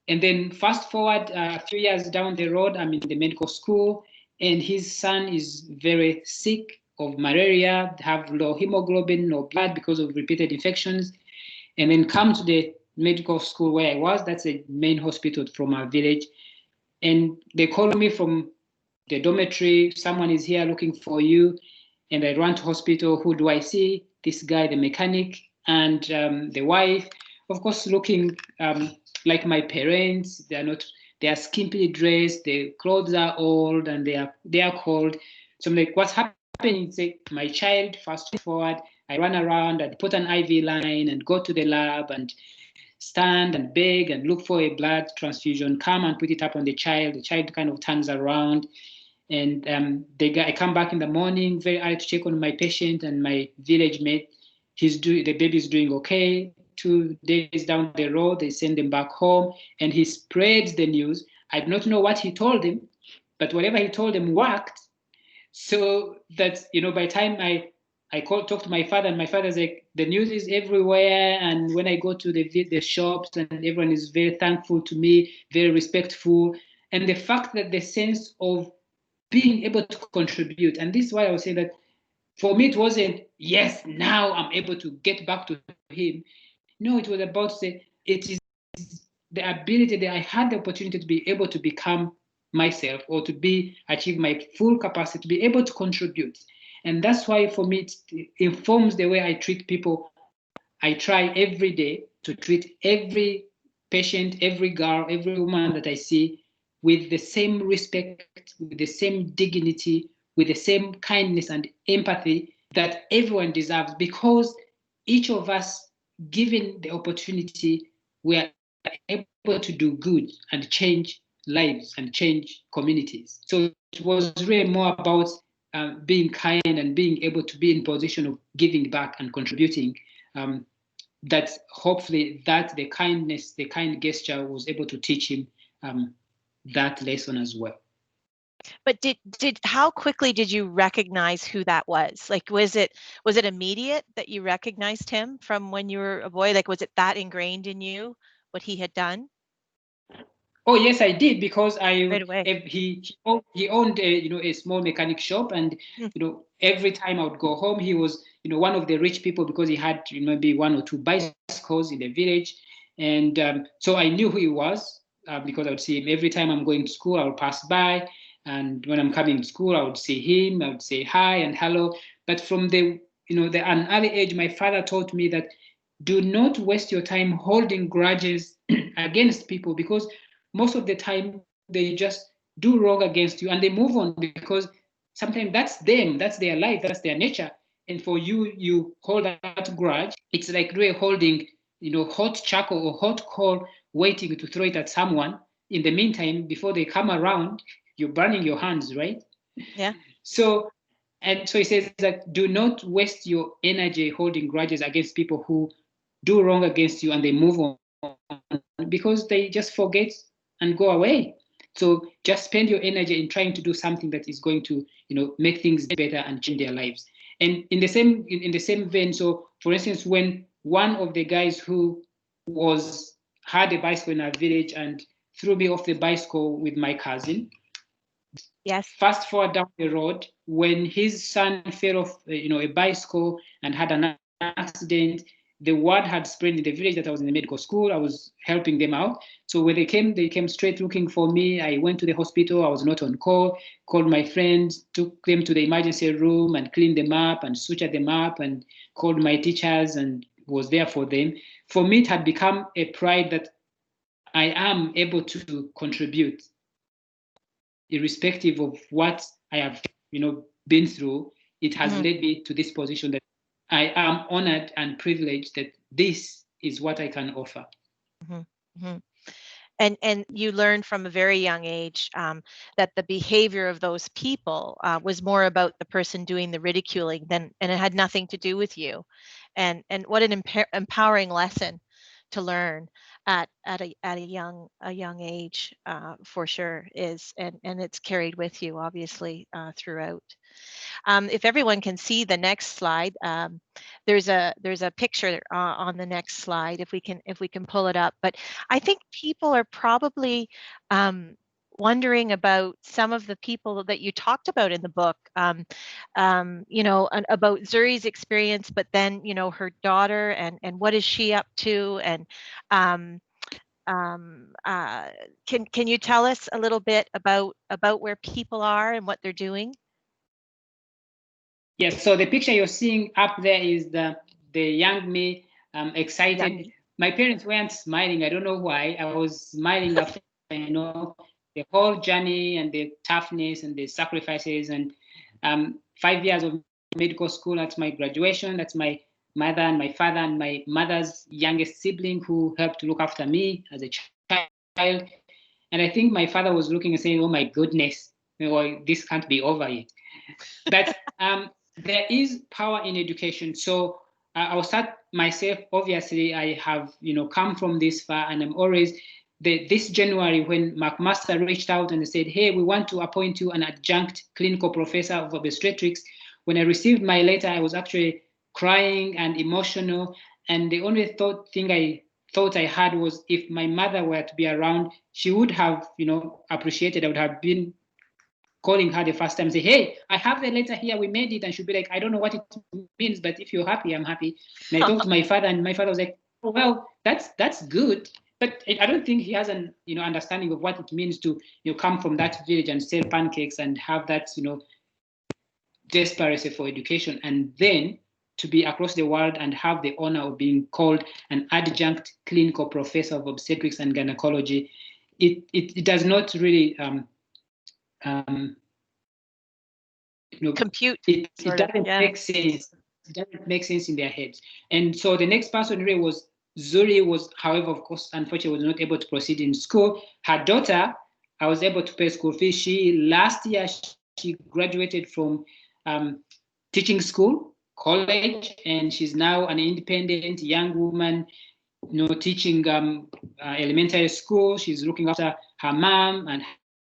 And then fast forward a few years down the road, I'm in the medical school, and his son is very sick of malaria, have low hemoglobin, no blood because of repeated infections. And then come to the medical school where I was, that's the main hospital from our village. And they call me from the dormitory, "Someone is here looking for you." And I run to hospital. Who do I see? This guy, the mechanic, and the wife, of course, looking like my parents. They are skimpily dressed, their clothes are old, and they are cold. So I'm like, "What's happening?" Say, "My child." Fast forward, I run around and put an IV line and go to the lab and stand and beg and look for a blood transfusion, come and put it up on the child. The child kind of turns around, and I come back in the morning very early to check on my patient and my village mate. The baby's doing okay. 2 days down the road, they send them back home, and he spreads the news. I do not know what he told him, but whatever he told him worked. So that's, by the time I talk to my father, and my father's like, "The news is everywhere, and when I go to the shops, and everyone is very thankful to me, very respectful." And the fact that the sense of being able to contribute, and this is why I would say that for me it wasn't, "Yes, now I'm able to get back to him." No, it was about it is the ability that I had the opportunity to be able to become myself, or to achieve my full capacity, to be able to contribute. And that's why for me it informs the way I treat people. I try every day to treat every patient, every girl, every woman that I see with the same respect, with the same dignity, with the same kindness and empathy that everyone deserves, because each of us, given the opportunity, we are able to do good and change lives and change communities. So it was really more about being kind and being able to be in position of giving back and contributing. That hopefully that the kind gesture was able to teach him that lesson as well. But how quickly did you recognize who that was? Like, was it immediate that you recognized him from when you were a boy? Like, was it that ingrained in you, what he had done? Oh yes, I did, because Right away. he owned a small mechanic shop, and every time I would go home, he was one of the rich people, because he had maybe 1 or 2 bicycles in the village, and so I knew who he was because I would see him every time I'm going to school. I would pass by, and when I'm coming to school, I would see him. I would say hi and hello. But from an early age, my father taught me that do not waste your time holding grudges against people, because most of the time they just do wrong against you and they move on, because sometimes that's them, that's their life, that's their nature. And for you hold that grudge, it's like really holding hot charcoal or hot coal, waiting to throw it at someone. In the meantime, before they come around, you're burning your hands, right? Yeah. So he says that do not waste your energy holding grudges against people who do wrong against you and they move on, because they just forget and go away. So just spend your energy in trying to do something that is going to make things better and change their lives. And in the same vein, so for instance, when one of the guys who had a bicycle in our village and threw me off the bicycle with my cousin. Yes. Fast forward down the road, when his son fell off a bicycle and had an accident, the word had spread in the village that I was in the medical school. I was helping them out. So when they came straight looking for me. I went to the hospital. I was not on call. Called my friends, took them to the emergency room and cleaned them up and sutured them up, and called my teachers and was there for them. For me, it had become a pride that I am able to contribute, irrespective of what I have been through. It has led me to this position that I am honored and privileged that this is what I can offer. And you learned from a very young age that the behavior of those people was more about the person doing the ridiculing and it had nothing to do with you. And what an empowering lesson to learn at a young age, for sure is, and it's carried with you obviously throughout. If everyone can see the next slide, there's a picture on the next slide, if we can pull it up. But I think people are probably wondering about some of the people that you talked about in the book, about Zuri's experience, but then her daughter and what is she up to, and can you tell us a little bit about where people are and what they're doing? Yes, so the picture you're seeing up there is the young me, excited. Young. My parents weren't smiling. I don't know why. I was smiling after the whole journey and the toughness and the sacrifices, and 5 years of medical school. That's my graduation. That's my mother and my father and my mother's youngest sibling who helped to look after me as a child. And I think my father was looking and saying, "Oh my goodness, this can't be over yet." But there is power in education. So I'll start myself. Obviously, I have come from this far, and I'm always this January when McMaster reached out and said, "Hey, we want to appoint you an adjunct clinical professor of obstetrics." When I received my letter, I was actually crying and emotional, and the only thing I thought I had was, if my mother were to be around, she would have appreciated. I would have been calling her the first time, say, "Hey, I have the letter here, we made it," and she'd be like, "I don't know what it means, but if you're happy, I'm happy." And I talked to my father, and my father was like, "Oh, well, that's good," but I don't think he has an understanding of what it means to come from that village and sell pancakes and have that desperation for education, and then to be across the world and have the honor of being called an adjunct clinical professor of obstetrics and gynecology. It does not really compute. It doesn't make sense. It doesn't make sense in their heads. And so the next person really was Zuri. Was, however, of course, unfortunately, was not able to proceed in school. Her daughter I was able to pay school fees. Last year, she graduated from teaching school, college, and she's now an independent young woman, teaching elementary school. She's looking after her mom and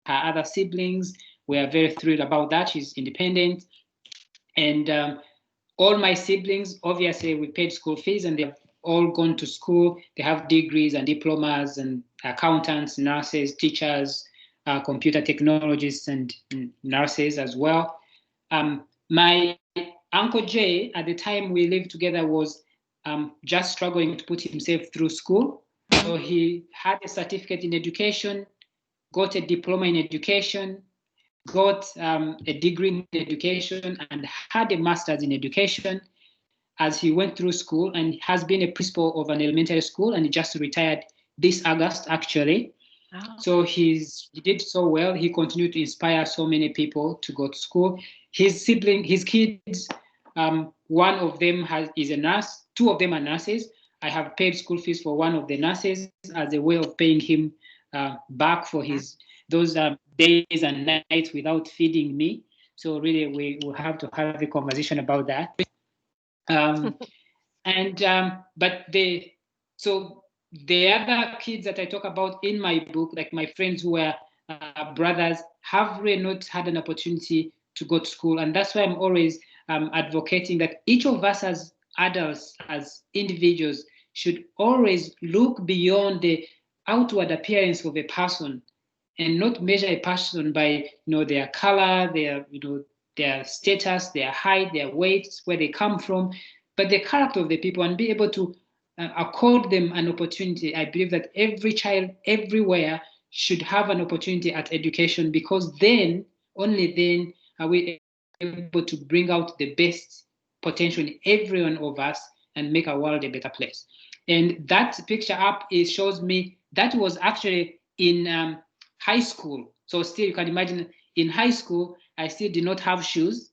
her other siblings. We are very thrilled about that. She's independent. And all my siblings, obviously, we paid school fees, and they've all gone to school. They have degrees and diplomas and accountants, nurses, teachers, computer technologists, and nurses as well. My Uncle Jay, at the time we lived together, was just struggling to put himself through school. So he had a certificate in education, got a diploma in education, got a degree in education, and had a master's in education as he went through school, and has been a principal of an elementary school, and he just retired this August, actually. Wow. So he did so well. He continued to inspire so many people to go to school. His kids, one of them is a nurse. Two of them are nurses. I have paid school fees for one of the nurses as a way of paying him back for those days and nights without feeding me. So really, we will have to have a conversation about that. So the other kids that I talk about in my book, like my friends who were brothers, have really not had an opportunity to go to school. And that's why I'm always advocating that each of us as adults, as individuals, should always look beyond the outward appearance of a person and not measure a person by their color, their status, their height, their weight, where they come from, but the character of the people, and be able to accord them an opportunity. I believe that every child everywhere should have an opportunity at education, because then, only then, are we able to bring out the best potential in every one of us and make our world a better place. And that picture up shows me that was actually in high school. So still, you can imagine, in high school, I still did not have shoes.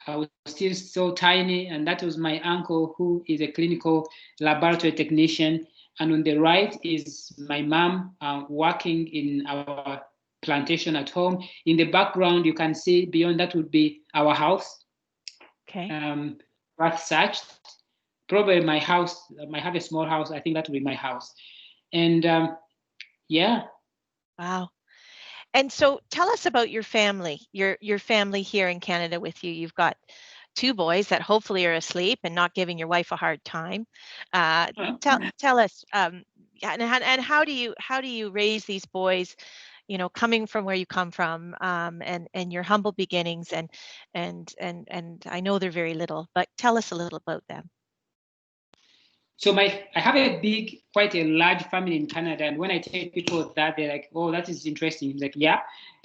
I was still so tiny, and that was my uncle, who is a clinical laboratory technician. And on the right is my mom working in our plantation at home. In the background, you can see beyond that would be our house. Okay. Rough searched. Probably my house. I have a small house. I think that would be my house. And yeah. Wow. And so tell us about your family, your family here in Canada with you. You've got two boys that hopefully are asleep and not giving your wife a hard time. Tell us, and how do you raise these boys, coming from where you come from, and your humble beginnings, and I know they're very little, but tell us a little about them. So I have quite a large family in Canada, and when I tell people that, they're like, "Oh, that is interesting." It's like, yeah,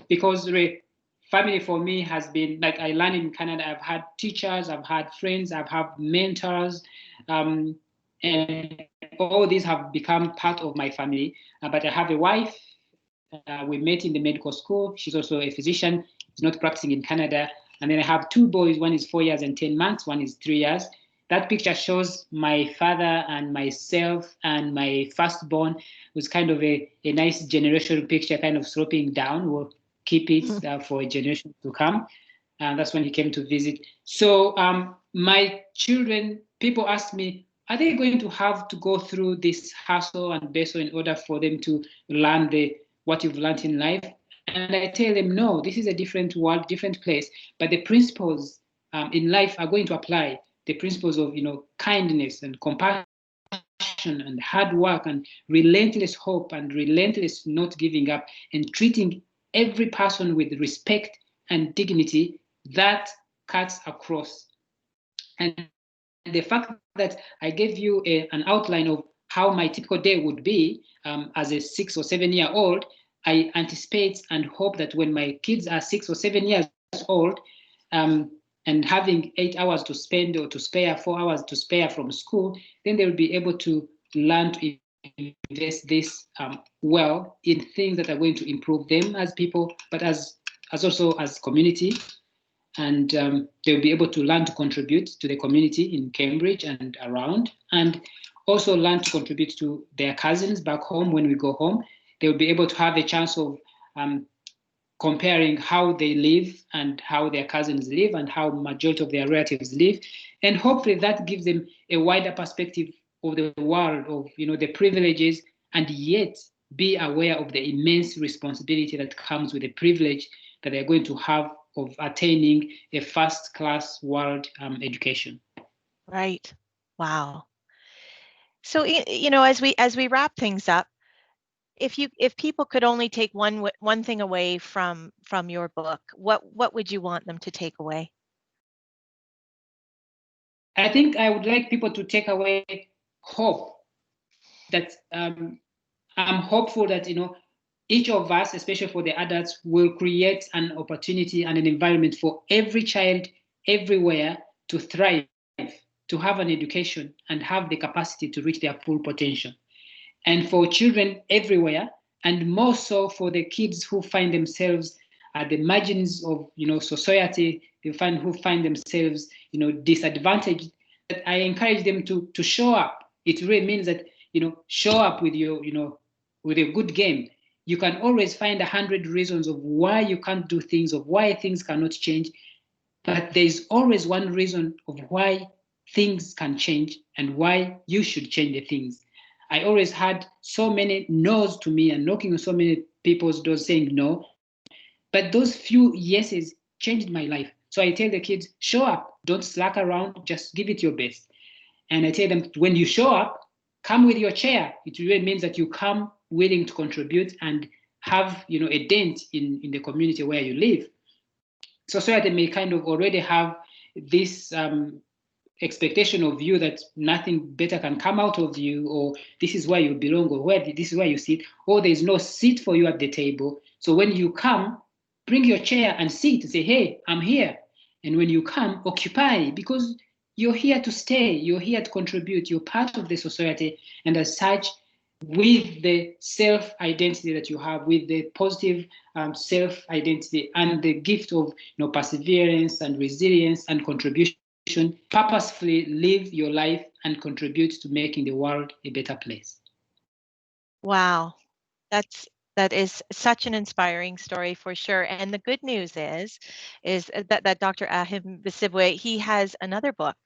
because the family for me has been like, I learned in Canada. I've had teachers, I've had friends, I've had mentors, and all these have become part of my family. But I have a wife. We met in the medical school. She's also a physician. She's not practicing in Canada. And then I have two boys. One is 4 years and 10 months. One is 3 years. That picture shows my father and myself and my firstborn. It was kind of a nice generational picture, kind of sloping down. We'll keep it for a generation to come. And that's when he came to visit. So my children, people ask me, are they going to have to go through this hustle and bustle in order for them to learn what you've learned in life? And I tell them, no, this is a different world, different place. But the principles in life are going to apply. The principles of kindness and compassion and hard work and relentless hope and relentless not giving up and treating every person with respect and dignity, that cuts across. And the fact that I gave you an outline of how my typical day would be as a 6 or 7 year old, I anticipate and hope that when my kids are 6 or 7 years old, and having 8 hours to spend or to spare, 4 hours to spare from school, then they will be able to learn to invest this well in things that are going to improve them as people, but as also as community. And they'll be able to learn to contribute to the community in Cambridge and around, and also learn to contribute to their cousins back home when we go home. They'll be able to have a chance of comparing how they live and how their cousins live and how majority of their relatives live. And hopefully that gives them a wider perspective of the world, of the privileges, and yet be aware of the immense responsibility that comes with the privilege that they're going to have of attaining a first-class world education. Right. Wow. So, as we wrap things up, if people could only take one thing away from your book, what would you want them to take away? I think I would like people to take away hope. That I'm hopeful that each of us, especially for the adults, will create an opportunity and an environment for every child everywhere to thrive, to have an education and have the capacity to reach their full potential. And for children everywhere, and more so for the kids who find themselves at the margins of society, who find themselves disadvantaged, that I encourage them to show up. It really means that show up with your with a good game. You can always find 100 reasons of why you can't do things, of why things cannot change, but there's always one reason of why things can change and why you should change the things. I always had so many no's to me and knocking on so many people's doors saying no, but those few yeses changed my life. So I tell the kids, show up, don't slack around, just give it your best. And I tell them, when you show up, come with your chair. It really means that you come willing to contribute and have a dent in the community where you live. Society may kind of already have this expectation of you that nothing better can come out of you, or this is where you belong, or this is where you sit, or there's no seat for you at the table. So when you come, bring your chair and sit and say, hey, I'm here. And when you come, occupy, because you're here to stay, you're here to contribute, you're part of the society. And as such, with the self-identity that you have, with the positive self-identity and the gift of perseverance and resilience and contribution, purposefully live your life and contribute to making the world a better place. Wow, that is such an inspiring story for sure. And the good news is that Dr. Ahimbisibwe, he has another book.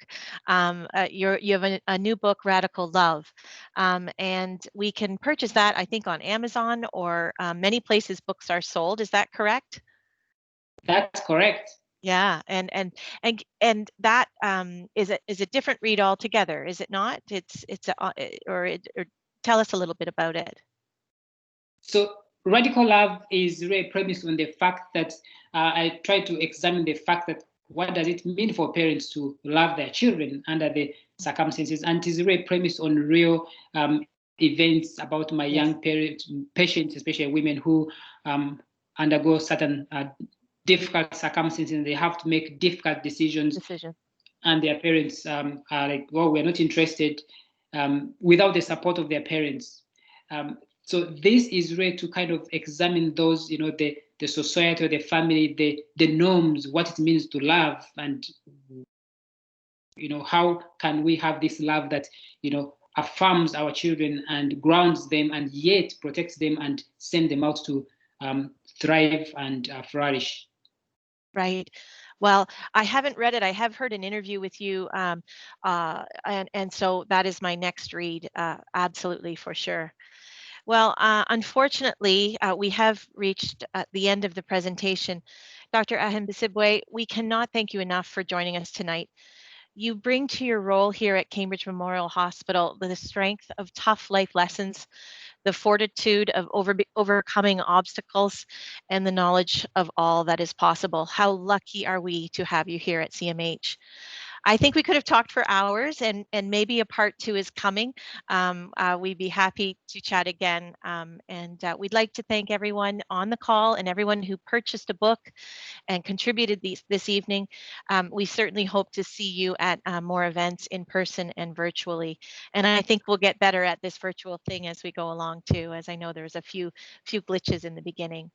You have a new book, Radical Love, and we can purchase that, I think, on Amazon or many places books are sold. Is that correct? That's correct. Yeah, and that is a different read altogether, is it not? Or tell us a little bit about it. So Radical Love is really premised on the fact that I try to examine the fact that what does it mean for parents to love their children under the circumstances, and it is really premised on real events about my young patients, especially women who undergo certain difficult circumstances, and they have to make difficult decisions. And their parents are like, well, we're not interested, without the support of their parents. So this is really to kind of examine those, the society, the family, the norms, what it means to love, and how can we have this love that affirms our children and grounds them, and yet protects them and send them out to thrive and flourish. Right. Well, I haven't read it. I have heard an interview with you, and so that is my next read, absolutely, for sure. Well, unfortunately, we have reached the end of the presentation. Dr. Ahimbisibwe, we cannot thank you enough for joining us tonight. You bring to your role here at Cambridge Memorial Hospital the strength of tough life lessons, the fortitude of overcoming obstacles, and the knowledge of all that is possible. How lucky are we to have you here at CMH? I think we could have talked for hours, and maybe a part 2 is coming. We'd be happy to chat again. And we'd like to thank everyone on the call and everyone who purchased a book and contributed this evening. We certainly hope to see you at more events in person and virtually. And I think we'll get better at this virtual thing as we go along too, as I know there's a few glitches in the beginning.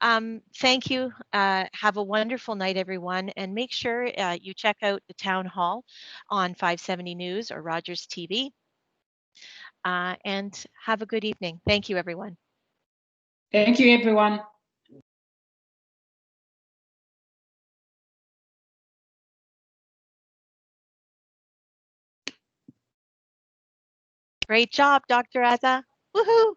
Thank you. Have a wonderful night, everyone. And make sure you check out the town hall on 570 News or Rogers TV. And have a good evening. Thank you, everyone. Thank you, everyone. Great job, Dr. Asa. Woohoo!